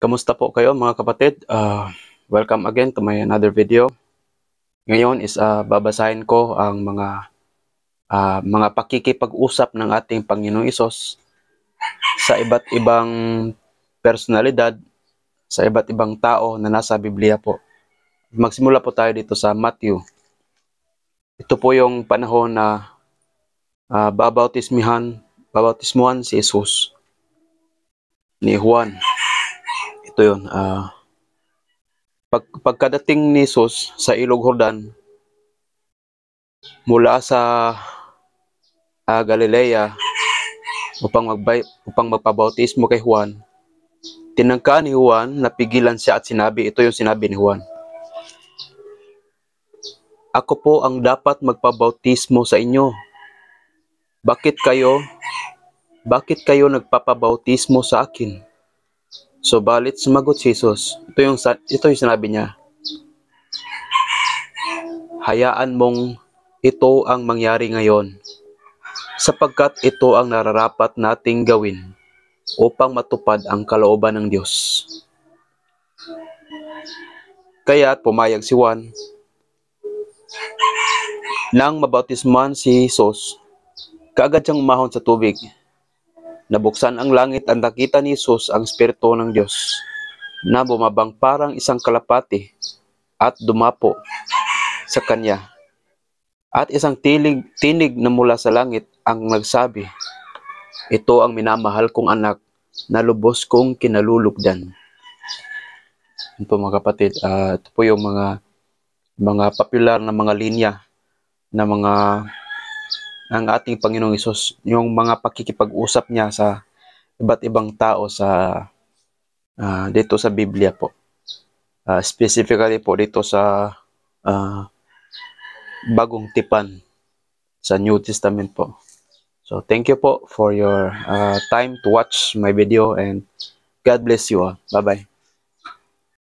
Kamusta po kayo mga kapatid? Welcome again to my another video. Ngayon is babasahin ko ang mga pakikipag-usap ng ating Panginoong Hesus sa iba't ibang personalidad, sa iba't ibang tao na nasa Biblia po. Magsimula po tayo dito sa Matthew. Ito po yung panahon na babautismuhan si Jesus ni Juan. Ito yun. Pagkadating ni Jesus sa Ilog Jordan mula sa Galilea upang magpabautismo kay Juan, tinangka ni Juan na pigilan siya at sinabi, ito yung sinabi ni Juan: "Ako po ang dapat magpabautismo sa inyo. Bakit kayo nagpapabautismo sa akin?" Subalit sumagot si Jesus, ito yung sinabi niya: "Hayaan mong ito ang mangyari ngayon, sapagkat ito ang nararapat nating gawin upang matupad ang kalooban ng Diyos." Kaya pumayag si Juan. Nang mabautismuhan si Jesus, kaagad siyang umahon sa tubig. Nabuksan ang langit at nakita ni Jesus ang Espiritu ng Diyos na bumabang parang isang kalapati at dumapo sa kanya. At isang tinig na mula sa langit ang nagsabi, "Ito ang minamahal kong anak na lubos kong kinalulugdan." Ito po mga kapatid, ito po yung mga popular na mga linya na ng ating Panginoong Hesus, yung mga pakikipag-usap niya sa iba't ibang tao dito sa Biblia po. Specifically po dito sa Bagong Tipan sa New Testament po. So thank you po for your time to watch my video, and God bless you all. Bye-bye.